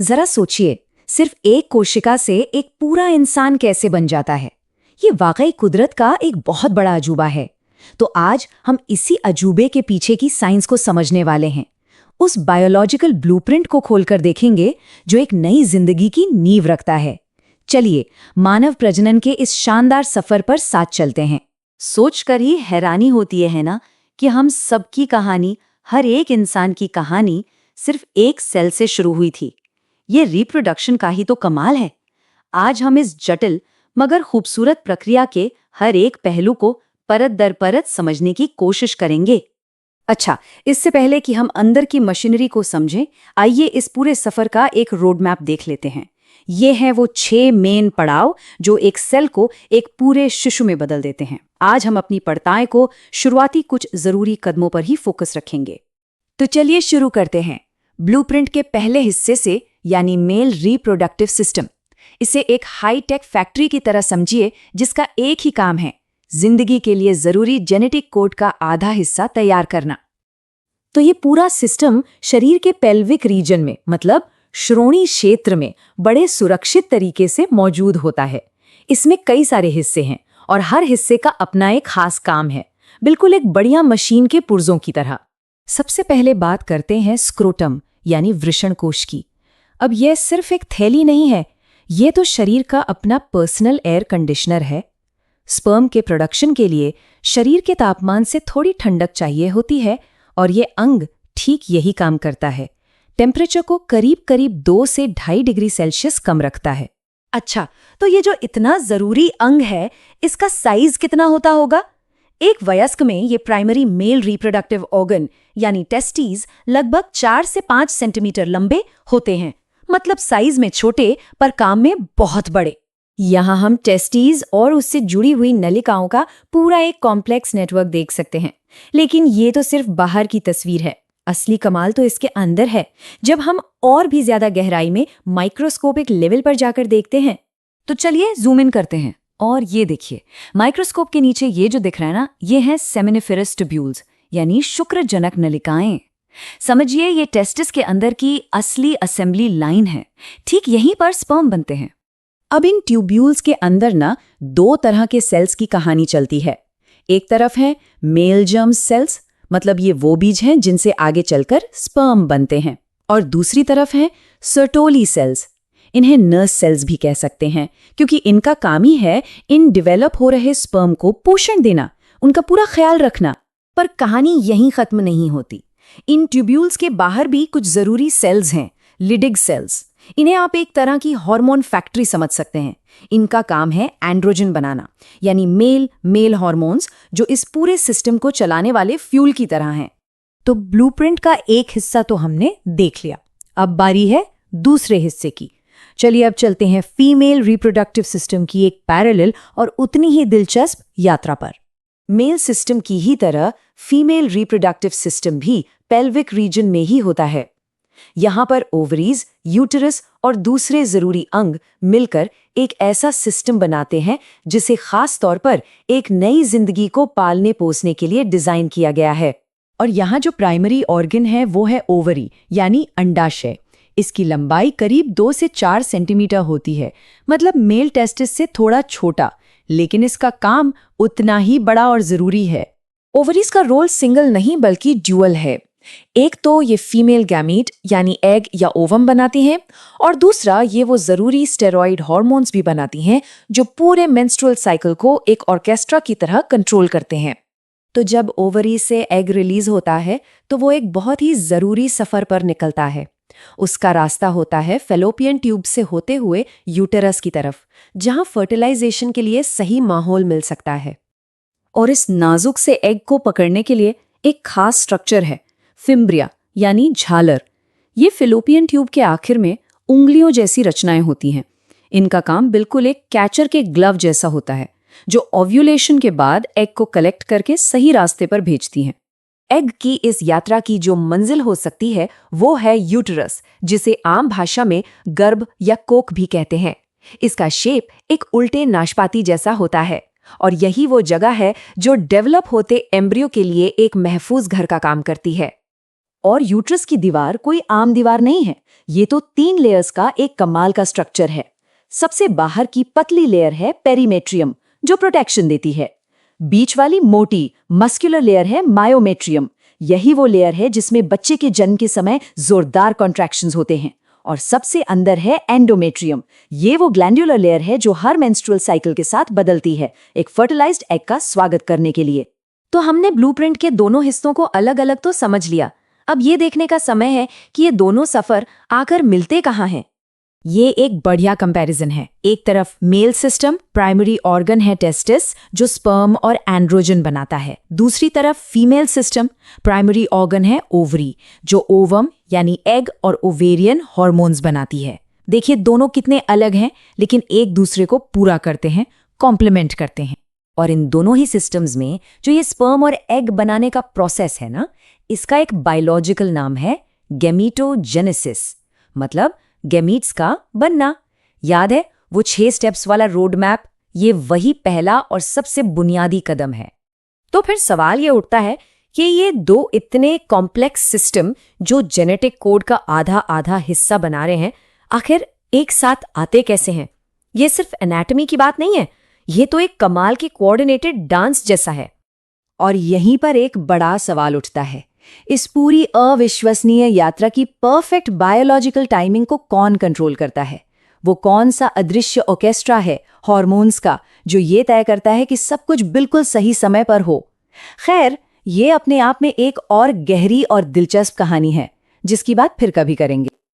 जरा सोचिए, सिर्फ एक कोशिका से एक पूरा इंसान कैसे बन जाता है। ये वाकई कुदरत का एक बहुत बड़ा अजूबा है। तो आज हम इसी अजूबे के पीछे की साइंस को समझने वाले हैं। उस बायोलॉजिकल ब्लूप्रिंट को खोलकर देखेंगे जो एक नई जिंदगी की नींव रखता है। चलिए, मानव प्रजनन के इस शानदार सफर पर साथ चलते हैं। सोचकर ही हैरानी होती है ना कि हम सबकी कहानी, हर एक इंसान की कहानी सिर्फ एक सेल से शुरू हुई थी। ये रिप्रोडक्शन का ही तो कमाल है। आज हम इस जटिल मगर खूबसूरत प्रक्रिया के हर एक पहलू को परत दर परत समझने की कोशिश करेंगे। अच्छा, इससे पहले कि हम अंदर की मशीनरी को समझें, आइए इस पूरे सफर का एक रोड मैप देख लेते हैं। ये हैं वो 6 मेन पड़ाव जो एक सेल को एक पूरे शिशु में बदल देते हैं। आज हम अपनी पड़ताल को शुरुआती कुछ जरूरी कदमों पर ही फोकस रखेंगे। तो चलिए शुरू करते हैं ब्लूप्रिंट के पहले हिस्से से, यानी मेल रिप्रोडक्टिव सिस्टम। इसे एक हाईटेक फैक्ट्री की तरह समझिए जिसका एक ही काम है, जिंदगी के लिए जरूरी जेनेटिक कोड का आधा हिस्सा तैयार करना। तो ये पूरा सिस्टम शरीर के पेल्विक रीजन में, मतलब श्रोणी क्षेत्र में, बड़े सुरक्षित तरीके से मौजूद होता है। इसमें कई सारे हिस्से हैं और हर हिस्से का अपना एक खास काम है, बिल्कुल एक बढ़िया मशीन के पुर्जों की तरह। सबसे पहले बात करते हैं स्क्रोटम यानी वृषणकोश की। अब यह सिर्फ एक थैली नहीं है, ये तो शरीर का अपना पर्सनल एयर कंडीशनर है। स्पर्म के प्रोडक्शन के लिए शरीर के तापमान से थोड़ी ठंडक चाहिए होती है और ये अंग ठीक यही काम करता है। टेम्परेचर को करीब करीब 2 से 2.5 डिग्री सेल्सियस कम रखता है। अच्छा, तो ये जो इतना जरूरी अंग है, इसका साइज कितना होता होगा? एक वयस्क में ये प्राइमरी मेल रिप्रोडक्टिव ऑर्गन यानी टेस्टीज लगभग 4 से 5 सेंटीमीटर लंबे होते हैं। मतलब साइज में छोटे पर काम में बहुत बड़े। यहाँ हम टेस्टीज और उससे जुड़ी हुई नलिकाओं का पूरा एक कॉम्प्लेक्स नेटवर्क देख सकते हैं। लेकिन ये तो सिर्फ बाहर की तस्वीर है, असली कमाल तो इसके अंदर है। जब हम और भी ज्यादा गहराई में माइक्रोस्कोपिक लेवल पर जाकर देखते हैं, तो चलिए जूम इन करते हैं और ये देखिए, माइक्रोस्कोप के नीचे ये जो दिख रहा है ना, ये है सेमिनिफेरस ट्यूब्यूल्स यानी शुक्रजनक नलिकाएं। समझिए, ये टेस्टिस के अंदर की असली असेंबली लाइन है। ठीक यहीं पर स्पर्म बनते हैं। अब इन ट्यूब्यूल्स के अंदर ना 2 तरह के सेल्स की कहानी चलती है। एक तरफ है मेल जर्म सेल्स, मतलब ये वो बीज हैं जिनसे आगे चलकर स्पर्म बनते हैं, और दूसरी तरफ है सर्टोली सेल्स। इन्हें नर्स सेल्स भी कह सकते हैं क्योंकि इनका काम ही है इन डेवलप हो रहे स्पर्म को पोषण देना, उनका पूरा ख्याल रखना। पर कहानी यहीं खत्म नहीं होती। इन ट्यूब्यूल्स के बाहर भी कुछ जरूरी सेल्स हैं, लिडिग सेल्स। इन्हें आप एक तरह की हार्मोन फैक्ट्री समझ सकते हैं। इनका काम है एंड्रोजन बनाना, यानी मेल हार्मोन्स जो इस पूरे सिस्टम को चलाने वाले फ्यूल की तरह हैं। तो ब्लूप्रिंट का एक हिस्सा तो हमने देख लिया, अब बारी है दूसरे हिस्से की। चलिए अब चलते हैं फीमेल रिप्रोडक्टिव सिस्टम की एक पैरेलल और उतनी ही दिलचस्प यात्रा पर। मेल सिस्टम की ही तरह फीमेल रिप्रोडक्टिव सिस्टम भी पेल्विक रीजन में ही होता है। यहाँ पर ओवरीज, यूटेरस और दूसरे जरूरी अंग मिलकर एक ऐसा सिस्टम बनाते हैं जिसे खास तौर पर एक नई जिंदगी को पालने पोसने के लिए डिजाइन किया गया है। और यहाँ जो प्राइमरी ऑर्गन है वो है ओवरी यानी अंडाशय। इसकी लंबाई करीब 2 से 4 सेंटीमीटर होती है, मतलब मेल टेस्टिस से थोड़ा छोटा, लेकिन इसका काम उतना ही बड़ा और जरूरी है। ओवरीज का रोल सिंगल नहीं बल्कि ड्यूअल है। एक तो ये फीमेल गैमीट यानी एग या ओवम बनाती हैं, और दूसरा ये वो जरूरी स्टेरॉइड हार्मोन्स भी बनाती हैं जो पूरे मेंस्ट्रुअल साइकिल को एक ऑर्केस्ट्रा की तरह कंट्रोल करते हैं। तो जब ओवरी से एग रिलीज होता है तो वो एक बहुत ही जरूरी सफर पर निकलता है। उसका रास्ता होता है फेलोपियन ट्यूब से होते हुए यूटेरस की तरफ, जहां फर्टिलाइजेशन के लिए सही माहौल मिल सकता है। और इस नाजुक से एग को पकड़ने के लिए एक खास स्ट्रक्चर है, फिम्ब्रिया यानी झालर। ये फेलोपियन ट्यूब के आखिर में उंगलियों जैसी रचनाएं होती हैं। इनका काम बिल्कुल एक कैचर के ग्लव जैसा होता है, जो ओव्यूलेशन के बाद एग को कलेक्ट करके सही रास्ते पर भेजती हैं। एग की इस यात्रा की जो मंजिल हो सकती है वो है यूटेरस, जिसे आम भाषा में गर्भ या कोक भी कहते हैं। इसका शेप एक उल्टे नाशपाती जैसा होता है और यही वो जगह है जो डेवलप होते एम्ब्रियो के लिए एक महफूज घर का काम करती है। और यूट्रस की दीवार कोई आम दीवार नहीं है, ये तो 3 लेयर्स का एक कमाल का स्ट्रक्चर है। सबसे बाहर की पतली लेयर है पेरीमेट्रियम, जो प्रोटेक्शन देती है। बीच वाली मोटी मस्कुलर लेयर है मायोमेट्रियम, यही वो लेयर है जिसमें बच्चे के जन्म के समय जोरदार कॉन्ट्रैक्शंस होते हैं। और सबसे अंदर है एंडोमेट्रियम, ये वो ग्लैंडुलर लेयर है जो हर मेंस्ट्रुअल साइकिल के साथ बदलती है, एक फर्टिलाइज्ड एग का स्वागत करने के लिए। तो हमने ब्लूप्रिंट के दोनों हिस्सों को अलग अलग तो समझ लिया, अब ये देखने का समय है कि ये दोनों सफर आकर मिलते कहाँ हैं। ये एक बढ़िया कंपैरिजन है। एक तरफ मेल सिस्टम, प्राइमरी ऑर्गन है टेस्टिस, जो स्पर्म और एंड्रोजन बनाता है। दूसरी तरफ फीमेल सिस्टम, प्राइमरी ऑर्गन है ओवरी, जो ओवम यानी एग और ओवेरियन हॉर्मोन्स बनाती है। देखिए दोनों कितने अलग हैं, लेकिन एक दूसरे को पूरा करते हैं, कॉम्प्लीमेंट करते हैं। और इन दोनों ही सिस्टम्स में जो ये स्पर्म और एग बनाने का प्रोसेस है ना, इसका एक बायोलॉजिकल नाम है गैमीटोजेनेसिस, मतलब गैमीट्स का बनना। याद है वो 6 स्टेप्स वाला रोड मैप? ये वही पहला और सबसे बुनियादी कदम है। तो फिर सवाल ये उठता है कि ये दो इतने कॉम्प्लेक्स सिस्टम जो जेनेटिक कोड का आधा आधा हिस्सा बना रहे हैं, आखिर एक साथ आते कैसे हैं? ये सिर्फ एनाटॉमी की बात नहीं है, ये तो एक कमाल की कोऑर्डिनेटेड डांस जैसा है। और यहीं पर एक बड़ा सवाल उठता है, इस पूरी अविश्वसनीय यात्रा की परफेक्ट बायोलॉजिकल टाइमिंग को कौन कंट्रोल करता है? वो कौन सा अदृश्य ऑर्केस्ट्रा है हॉर्मोन्स का, जो ये तय करता है कि सब कुछ बिल्कुल सही समय पर हो? खैर, ये अपने आप में एक और गहरी और दिलचस्प कहानी है, जिसकी बात फिर कभी करेंगे।